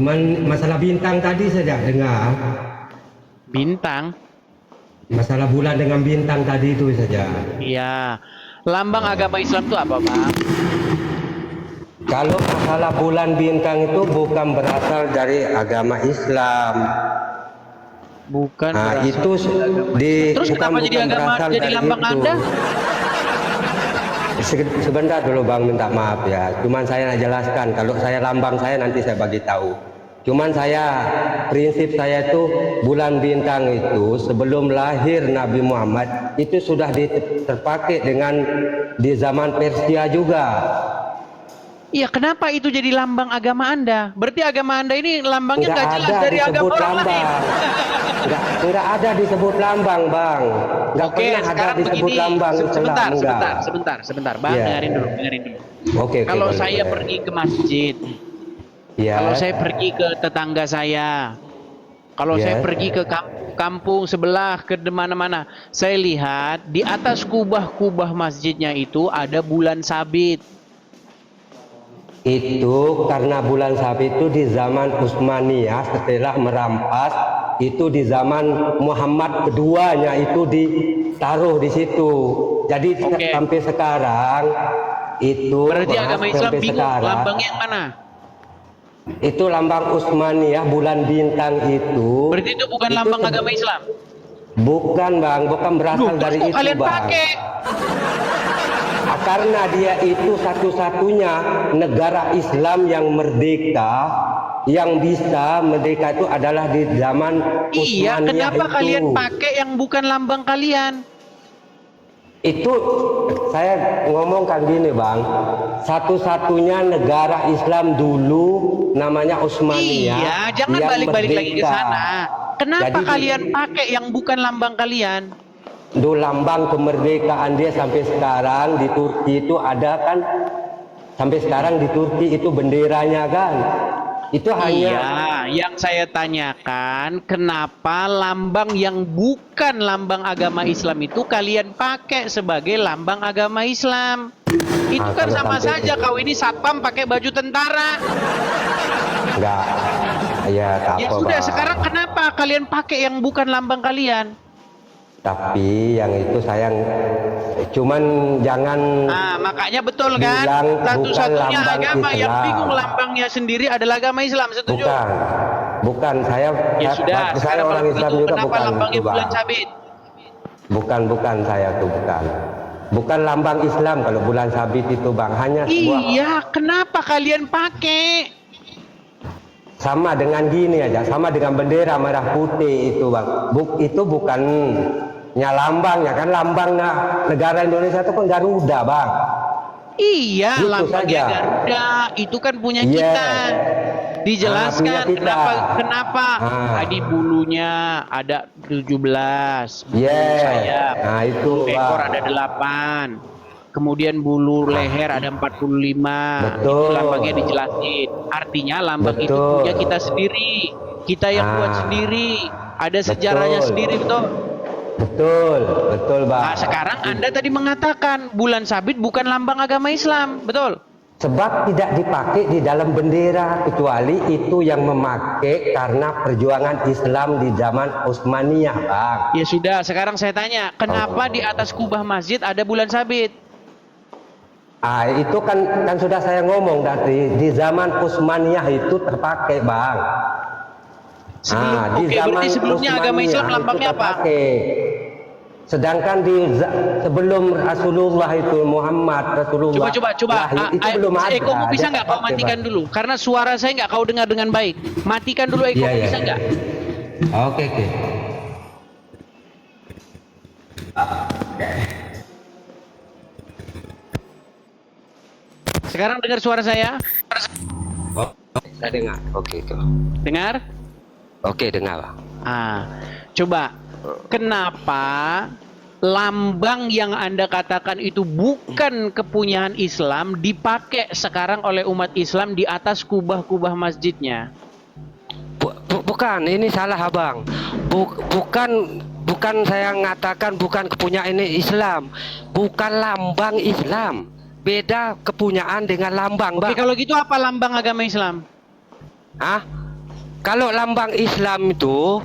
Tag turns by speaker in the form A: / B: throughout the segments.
A: Cuman masalah bintang tadi saja dengar.
B: Bintang?
A: Masalah bulan dengan bintang tadi itu saja.
B: Iya. Lambang agama Islam itu apa, Bang?
A: Kalau masalah bulan bintang itu bukan berasal dari agama Islam.
B: Bukan
A: Nah,
B: berasal
A: itu
B: dari agama
A: di
B: Islam. Terus
A: bukan
B: kenapa jadi
A: bukan
B: agama,
A: berasal
B: jadi
A: dari
B: lambang
A: itu.
B: Anda?
A: Sebentar dulu Bang, minta maaf ya. Cuman saya nak jelaskan, kalau saya lambang saya nanti saya bagi tahu. Cuman prinsip saya itu bulan bintang itu sebelum lahir Nabi Muhammad itu sudah terpakai di zaman Persia juga.
B: Iya, kenapa itu jadi lambang agama Anda? Berarti agama Anda ini lambangnya nggak jelas
A: ada
B: dari agama
A: disebut
B: orang
A: lambang.
B: lain.
A: Nggak ada disebut lambang, Bang. Nggak
B: Oke,
A: pernah ada
B: sekarang
A: disebut
B: begini.
A: lambang Islam, enggak.
B: Sebentar, Bang,
A: Iya.
B: dengerin dulu.
A: Oke,
B: Kalau
A: boleh,
B: saya
A: boleh.
B: pergi ke masjid,
A: Iya.
B: kalau saya pergi ke tetangga saya, kalau
A: Iya.
B: saya pergi ke kampung sebelah, ke mana-mana, saya lihat di atas kubah-kubah masjidnya itu ada bulan sabit.
A: Itu karena bulan sabit itu di zaman Utsmaniyah setelah merampas itu di zaman Muhammad keduanya itu ditaruh di situ. Jadi
B: Oke.
A: sampai sekarang itu
B: Berarti agama Islam
A: sampai
B: bingung
A: sekarang,
B: lambangnya yang mana?
A: itu lambang Utsmaniyah bulan bintang itu.
B: Berarti itu bukan lambang agama Islam.
A: Bukan Bang, bukan berasal
B: Terus
A: dari
B: kok
A: itu
B: kalian
A: Bang.
B: pakai?
A: Karena dia itu satu-satunya negara Islam yang merdeka, yang bisa merdeka itu adalah di zaman
B: Iya,
A: Utsmaniyah
B: kenapa
A: itu.
B: kalian pakai yang bukan lambang kalian?
A: Itu saya ngomongkan gini Bang, satu-satunya negara Islam dulu namanya Utsmaniyah.
B: Iya, jangan
A: yang
B: balik-balik lagi ke
A: merdeka.
B: sana. Kenapa
A: Jadi,
B: kalian pakai yang bukan lambang kalian?
A: Itu lambang kemerdekaan dia sampai sekarang di Turki itu ada kan, sampai sekarang di Turki itu benderanya kan, itu hanya
B: Iya, yang saya tanyakan, kenapa lambang yang bukan lambang agama Islam itu kalian pakai sebagai lambang agama Islam? Itu kan
A: kalau
B: sama
A: sampai
B: saja kau ini satpam pakai baju tentara.
A: enggak, ya tak
B: Ya
A: apa
B: sudah,
A: Bang.
B: sekarang kenapa kalian pakai yang bukan lambang kalian?
A: Tapi yang itu sayang, cuman jangan
B: Makanya betul kan?
A: bilang
B: Satu-satunya
A: bukan lambang
B: agama yang
A: Islam.
B: bingung lambangnya sendiri adalah agama Islam, setuju?
A: Bukan saya.
B: Ya sudah,
A: saya
B: sekarang
A: orang
B: kalau
A: Islam
B: begitu,
A: juga
B: kenapa
A: bukan
B: lambangnya
A: itu, Bang.
B: bulan sabit?
A: Bukan saya tuh bukan lambang Islam kalau bulan sabit itu Bang, hanya sebuah
B: Iya, kenapa kalian pakai?
A: sama dengan gini aja, sama dengan bendera merah putih itu Bang. Itu bukan lambangnya kan, lambangnya negara Indonesia itu kan Garuda Bang.
B: Iya,
A: Gitu
B: lambangnya
A: saja.
B: Garuda, itu kan punya
A: Yes.
B: kita. Dijelaskan
A: punya kita.
B: kenapa? Tadi bulunya ada 17, bulu
A: Yes.
B: sayap,
A: Nah, itu,
B: bulu ekor
A: Bang.
B: ada 8. Kemudian bulu leher ada 45.
A: Betul.
B: Itu lambangnya dijelasin. Artinya lambang itu
A: Betul.
B: punya kita sendiri. Kita yang buat sendiri. Ada sejarahnya
A: Betul.
B: sendiri, betul?
A: Betul Bang.
B: Nah, sekarang Anda tadi mengatakan bulan sabit bukan lambang agama Islam, betul?
A: Sebab tidak dipakai di dalam bendera, kecuali itu yang memakai karena perjuangan Islam di zaman Utsmaniyah Bang.
B: Ya sudah, sekarang saya tanya, kenapa di atas kubah masjid ada bulan sabit?
A: Itu kan sudah saya ngomong tadi, di zaman Utsmaniyah itu terpakai Bang.
B: Berarti sebelumnya agama Islam
A: Utsmaniyah
B: lambangnya
A: itu
B: apa?
A: terpakai. Sedangkan sebelum Rasulullah itu Muhammad Rasulullah
B: Coba.
A: lahir, itu belum ada.
B: Ekomu bisa
A: Dia
B: nggak kau
A: terpakai,
B: matikan
A: Bang.
B: dulu? Karena suara saya nggak kau dengar dengan baik. Matikan dulu ekomu,
A: Iya.
B: bisa nggak?
A: Oke.
B: Sekarang dengar suara saya?
A: Saya dengar. Oke.
B: Dengar?
A: Oke, dengar.
B: Coba, kenapa lambang yang Anda katakan itu bukan kepunyaan Islam dipakai sekarang oleh umat Islam di atas kubah-kubah masjidnya?
A: Bukan, ini salah Abang. Bukan saya ngatakan bukan kepunyaan ini Islam. Bukan lambang Islam. Beda kepunyaan dengan lambang, Bang.
B: Oke, kalau gitu apa lambang agama Islam?
A: Kalau lambang Islam itu,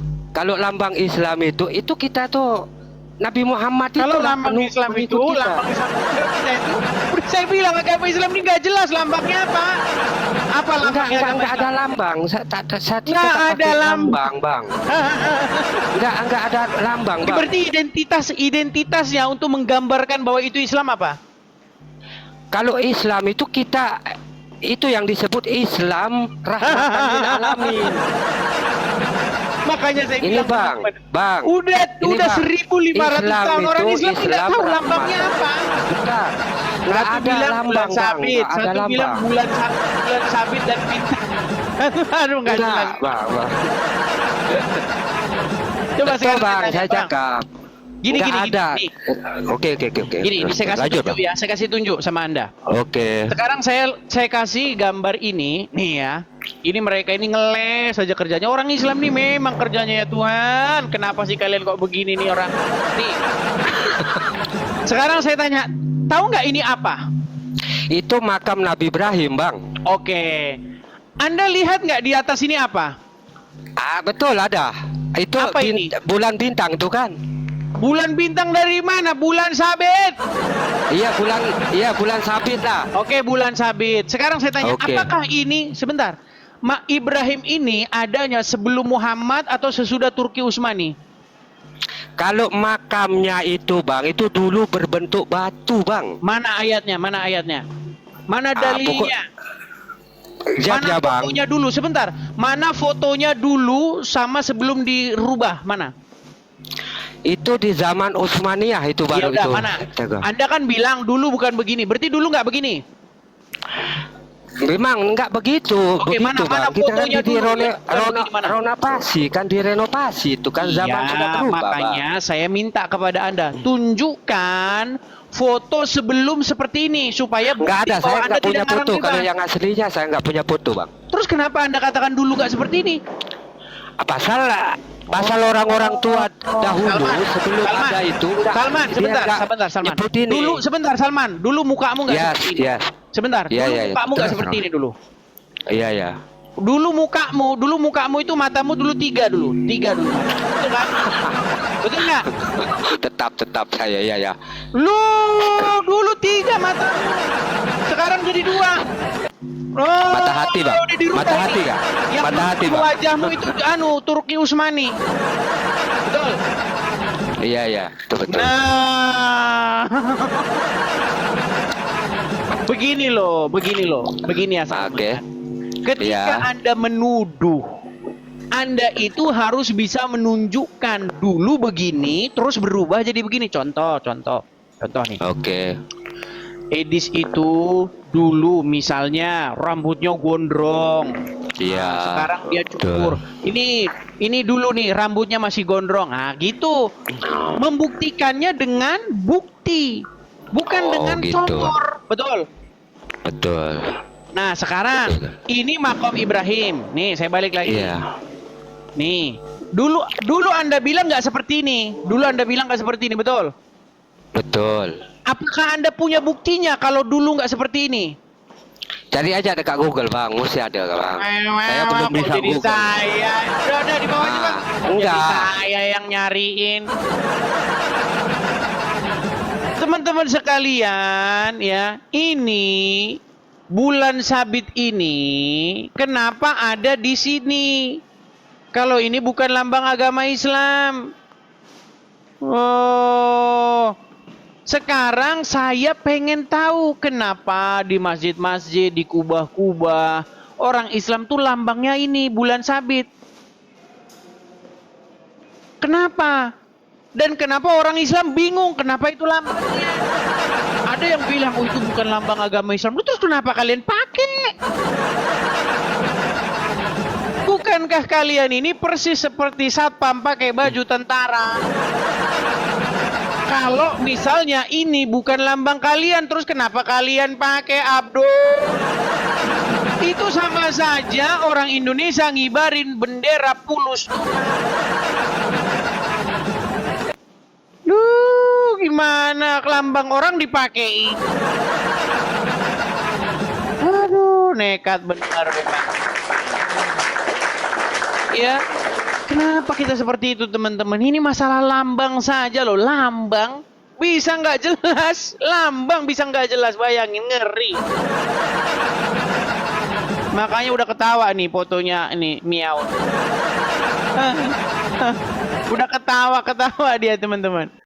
A: itu kita tuh Nabi Muhammad itu
B: Kalau lambang Islam itu, saya bilang agama Islam ini nggak jelas lambangnya apa. Apa lambangnya?
A: Enggak ada lambang.
B: Nggak ada
A: lambang, Bang. Enggak ada lambang, Bang.
B: Berarti identitasnya untuk menggambarkan bahwa itu Islam apa?
A: Kalau Islam itu kita itu yang disebut Islam rahmatan lil alamin.
B: Makanya saya
A: Ini
B: bilang,
A: Bang.
B: Udah 1.500 tahun orang Islam tidak tahu
A: rahmat.
B: lambangnya apa.
A: Enggak
B: Satu
A: ada
B: bilang
A: lambang,
B: bulan
A: Bang.
B: sabit,
A: Nggak ada
B: satu bilang
A: lambang.
B: bulan sabit dan bintang. Aduh nggak jelas.
A: Bang.
B: Coba
A: Betul,
B: sekarang
A: Bang,
B: tanya,
A: saya
B: Bang.
A: cakap.
B: Gini,
A: Nggak ada.
B: gini.
A: Oke.
B: Gini, ini saya kasih
A: Lanjut,
B: tunjuk
A: Bang.
B: ya, saya kasih tunjuk sama Anda.
A: Oke.
B: Sekarang saya kasih gambar ini, nih ya. Ini mereka ini ngeles saja kerjanya. Orang Islam nih memang kerjanya ya Tuhan. Kenapa sih kalian kok begini nih orang? Nih. Sekarang saya tanya, tahu nggak ini apa?
A: Itu makam Nabi Ibrahim, Bang.
B: Oke. Anda lihat nggak di atas ini apa?
A: Betul ada. Itu
B: Apa ini?
A: bulan bintang itu kan?
B: Bulan bintang dari mana? Bulan sabit.
A: Iya bulan sabit lah.
B: Oke, bulan sabit. Sekarang saya tanya,
A: Oke.
B: apakah ini sebentar? Ibrahim ini adanya sebelum Muhammad atau sesudah Turki Utsmani?
A: Kalau makamnya itu, Bang, itu dulu berbentuk batu, Bang.
B: Mana ayatnya? Mana ayatnya? Mana dalilnya? Mana
A: Bang.
B: fotonya dulu? Sebentar. Mana fotonya dulu sama sebelum dirubah? Mana?
A: Itu di zaman Utsmaniyah itu
B: Ya
A: baru
B: udah,
A: itu.
B: mana?
A: Jaga.
B: Anda kan bilang dulu bukan begini. Berarti dulu nggak begini?
A: Memang enggak begitu.
B: Oke,
A: begitu,
B: mana
A: Bang. Kita kan
B: fotonya dulu, ya? Mana?
A: renovasi, kan direnovasi itu kan zaman sudah
B: Iya,
A: berubah,
B: makanya
A: Bang.
B: saya minta kepada Anda tunjukkan foto sebelum seperti ini supaya
A: Enggak ada,
B: bahwa
A: saya
B: Anda
A: enggak punya
B: tidak ngarang
A: foto.
B: bebas.
A: Kalau yang aslinya saya enggak punya foto, Bang.
B: Terus kenapa Anda katakan dulu nggak seperti ini?
A: Pasal orang-orang tua dahulu sebelum ada itu enggak,
B: Salman,
A: dia
B: sebentar,
A: enggak
B: sebentar, Salman.
A: nyebut ini.
B: Dulu sebentar, Salman. Dulu mukamu nggak
A: Yes,
B: seperti ini.
A: yes.
B: Sebentar,
A: Iya,
B: dulu
A: iya, iya.
B: mukamu nggak
A: Terus,
B: seperti
A: terus.
B: ini dulu.
A: Iya.
B: Dulu mukamu itu matamu dulu tiga dulu. Betul kan? Betul nggak?
A: Tetap saya ya.
B: Lu dulu tiga matamu, sekarang jadi dua. Oh,
A: Mata hati, Bang.
B: udah dirubah
A: Mata
B: ini.
A: hati, Kak.
B: Yang
A: Mata hati, Bang.
B: wajahmu itu Turki Utsmani. Betul.
A: Iya, betul.
B: Nah, begini loh, begini ya.
A: Oke.
B: Ketika
A: Iya.
B: Anda menuduh, Anda itu harus bisa menunjukkan dulu begini, terus berubah jadi begini. Contoh nih.
A: Oke.
B: Edis itu dulu misalnya rambutnya gondrong.
A: Iya.
B: Nah, sekarang dia cukur. Ini dulu nih rambutnya masih gondrong. Nah, gitu. Membuktikannya dengan bukti, bukan
A: Oh,
B: dengan
A: gitu.
B: songkor. Betul. Nah, sekarang ini makom Ibrahim. Nih, saya balik lagi.
A: Iya.
B: Nih, dulu Anda bilang nggak seperti ini. Betul?
A: Betul.
B: Apakah Anda punya buktinya kalau dulu nggak seperti ini?
A: Cari aja dekat Google, Bang. Mesti ada, Bang. Saya belum
B: Kok
A: bisa
B: jadi
A: Google.
B: saya. Udah di bawah Bang.
A: Enggak.
B: Jadi saya yang nyariin. Teman-teman sekalian, ya, ini bulan sabit ini kenapa ada di sini? Kalau ini bukan lambang agama Islam. Oh. Sekarang saya pengen tahu kenapa di masjid-masjid, di kubah-kubah orang Islam tuh lambangnya ini bulan sabit. Kenapa? Dan kenapa orang Islam bingung kenapa itu lambangnya? Ada yang bilang, oh itu bukan lambang agama Islam. Terus kenapa kalian pakai? Bukankah kalian ini persis seperti satpam pakai baju tentara? Kalau misalnya ini bukan lambang kalian, terus kenapa kalian pakai Abdul? Itu sama saja orang Indonesia ngibarin bendera pulus. Duh, gimana lambang orang dipakai? Aduh, nekat benar memang. Ya, kenapa kita seperti itu teman-teman? Ini masalah lambang saja loh, lambang bisa nggak jelas, lambang bisa nggak jelas, bayangin ngeri. Makanya udah ketawa nih fotonya ini Miao. Udah ketawa dia teman-teman.